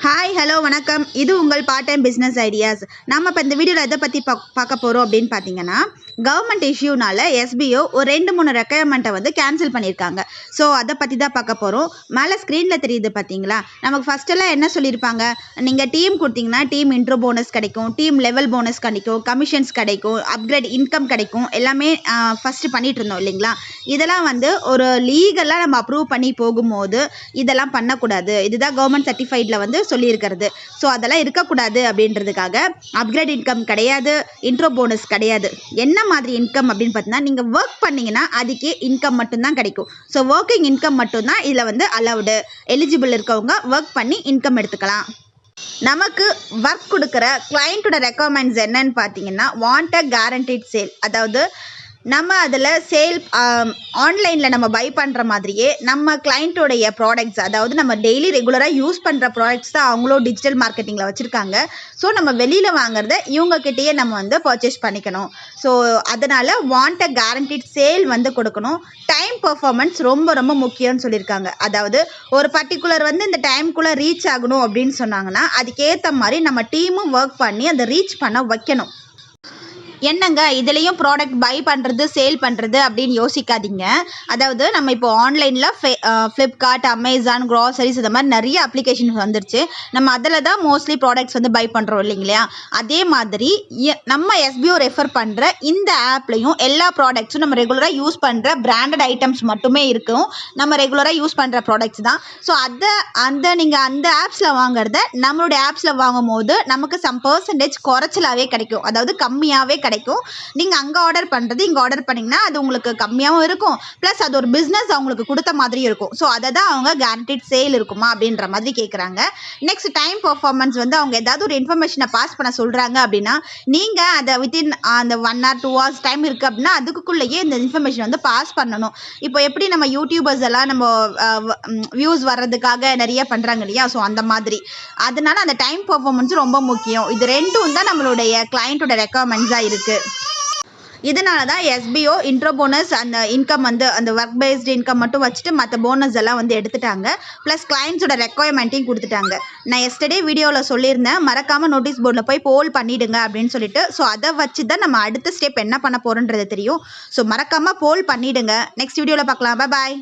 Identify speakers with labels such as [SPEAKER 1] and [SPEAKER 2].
[SPEAKER 1] Hi hello வணக்கம். இது உங்கள் பார்ட் டைம் பிஸ்னஸ் ஐடியாஸ். நம்ம இப்போ இந்த வீடியோவில் எதை பற்றி பார்க்க போகிறோம் அப்படின்னு பார்த்தீங்கன்னா, கவர்மெண்ட் இஷ்யூனால எஸ்பிஓ ஒரு 2-3 ரெக்குயர்மெண்ட்டை வந்து கேன்சல் பண்ணியிருக்காங்க. ஸோ அதை பற்றி தான் பார்க்க போகிறோம். மேலே ஸ்க்ரீனில் தெரியுது பார்த்தீங்களா? நமக்கு ஃபஸ்ட்டெல்லாம் என்ன சொல்லியிருப்பாங்க, நீங்கள் டீம் கொடுத்தீங்கன்னா டீம் இன்ட்ரோ போனஸ் கிடைக்கும், டீம் லெவல் போனஸ் கிடைக்கும், கமிஷன்ஸ் கிடைக்கும், அப்கிரேட் இன்கம் கிடைக்கும், எல்லாமே ஃபஸ்ட்டு பண்ணிகிட்டு இருந்தோம் இல்லைங்களா? இதெல்லாம் வந்து ஒரு லீகலாக நம்ம அப்ரூவ் பண்ணி போகும்போது இதெல்லாம் பண்ணக்கூடாது. இதுதான் கவர்மெண்ட் சர்டிஃபைடில் வந்து சொல்லியிருக்கிறது. ஸோ அதெல்லாம் இருக்கக்கூடாது அப்படின்றதுக்காக அப்கிரேட் இன்கம் கிடையாது, இன்ட்ரோ போனஸ் கிடையாது. என்ன மாதிரி இன்கம் அப்படின்னு பார்த்தீங்கன்னா, நீங்கள் ஒர்க் பண்ணிங்கன்னா அதுக்கே இன்கம் மட்டும்தான் கிடைக்கும். ஸோ ஒர்க்கிங் இன்கம் மட்டும்தான் இதில் வந்து அலவுடு. எலிஜிபிள் இருக்கவங்க ஒர்க் பண்ணி இன்கம் எடுத்துக்கலாம். நமக்கு ஒர்க் கொடுக்குற கிளைண்ட்டோட ரெக்குவயர்மெண்ட்ஸ் என்னன்னு பார்த்தீங்கன்னா, வாண்ட் அ கேரண்டீட் சேல். அதாவது நம்ம அதில் சேல் ஆன்லைனில் நம்ம பை பண்ணுற மாதிரியே நம்ம கிளைண்ட்டோடைய ப்ராடக்ட்ஸ், அதாவது நம்ம டெய்லி ரெகுலராக யூஸ் பண்ணுற ப்ராடக்ட்ஸ் தான் அவங்களும் டிஜிட்டல் மார்க்கெட்டிங்கில் வச்சுருக்காங்க. ஸோ நம்ம வெளியில் வாங்குறத இவங்கக்கிட்டேயே நம்ம வந்து பர்ச்சேஸ் பண்ணிக்கணும். ஸோ அதனால் வாண்ட் அ கேரண்டீட் சேல் வந்து கொடுக்கணும். டைம் பர்ஃபார்மன்ஸ் ரொம்ப ரொம்ப முக்கியம்னு சொல்லியிருக்காங்க. அதாவது ஒரு பர்டிகுலர் வந்து இந்த டைம்குள்ளே ரீச் ஆகணும் அப்படின்னு சொன்னாங்கன்னா, அதுக்கேற்ற மாதிரி நம்ம டீமும் ஒர்க் பண்ணி அதை ரீச் பண்ண வைக்கணும். என்னங்க இதுலேயும் ப்ராடக்ட் பை பண்ணுறது சேல் பண்ணுறது அப்படின்னு யோசிக்காதீங்க. அதாவது நம்ம இப்போ ஆன்லைனில் ஃப்ளிப்கார்ட், அமேசான், க்ராசரிஸ் இந்த மாதிரி நிறைய அப்ளிகேஷன்ஸ் வந்துருச்சு. நம்ம அதில் தான் மோஸ்ட்லி ப்ராடக்ட்ஸ் வந்து பை பண்ணுறோம் இல்லைங்களா? அதே மாதிரி நம்ம எஸ்பிஓ ரெஃபர் பண்ணுற இந்த ஆப்லையும் எல்லா ப்ராடக்ட்ஸும் நம்ம ரெகுலராக யூஸ் பண்ணுற பிராண்டட் ஐட்டம்ஸ் மட்டுமே இருக்கும். நம்ம ரெகுலராக யூஸ் பண்ணுற ப்ராடக்ட்ஸ் தான். ஸோ நீங்கள் அந்த ஆப்ஸில் வாங்குறத நம்மளுடைய ஆப்ஸில் வாங்கும் போது நமக்கு சம் பர்சன்டேஜ் குறைச்சலாகவே கிடைக்கும். அதாவது கம்மியாகவே கிடைக்கும். நீங்கள் அங்கே ஆர்டர் பண்ணுறது இங்கே ஆர்டர் பண்ணிங்கன்னா அது உங்களுக்கு கம்மியாகவும் இருக்கும், ப்ளஸ் அது ஒரு பிஸ்னஸ் அவங்களுக்கு கொடுத்த மாதிரி இருக்கும். ஸோ அதை தான் அவங்க கேரண்டீட் சேல் இருக்குமா அப்படின்ற மாதிரி கேட்குறாங்க. நெக்ஸ்ட் டைம் பர்ஃபார்மன்ஸ் வந்து அவங்க ஏதாவது ஒரு இன்ஃபர்மேஷனை பாஸ் பண்ண சொல்கிறாங்க அப்படின்னா, நீங்கள் அதை வித்தின் அந்த 1 or 2 hours டைம் இருக்குது அப்படின்னா அதுக்குள்ளேயே இந்த இன்ஃபர்மேஷன் வந்து பாஸ் பண்ணணும். இப்போ எப்படி நம்ம யூடியூபர்ஸ் எல்லாம் நம்ம வியூஸ் வர்றதுக்காக நிறைய பண்ணுறாங்க இல்லையா? ஸோ அந்த மாதிரி அதனால அந்த டைம் பர்ஃபார்மன்ஸ் ரொம்ப முக்கியம். இது ரெண்டும் தான் நம்மளுடைய கிளைண்ட்டோட ரெக்குவயர்மெண்ட்ஸாக இருக்குது. இதனால தான் எஸ்பிஓ இன்ட்ரோ போனஸ் அந்த இன்கம் வந்து அந்த ஒர்க் பேஸ்டு இன்கம் மட்டும் வச்சுட்டு மற்ற போனஸ் எல்லாம் வந்து எடுத்துட்டாங்க. ப்ளஸ் கிளைண்ட்ஸோட ரெக்குவயர்மெண்ட்டையும் கொடுத்துட்டாங்க. நான் எஸ்டர்டே வீடியோவில் சொல்லியிருந்தேன், மறக்காமல் நோட்டீஸ் போர்டில் போய் போல் பண்ணிவிடுங்க அப்படின்னு சொல்லிட்டு. ஸோ அதை வச்சு தான் நம்ம அடுத்த ஸ்டெப் என்ன பண்ண போகிறோன்றது தெரியும். ஸோ மறக்காமல் போல் பண்ணிவிடுங்க. நெக்ஸ்ட் வீடியோவில் பார்க்கலாம். பாய்.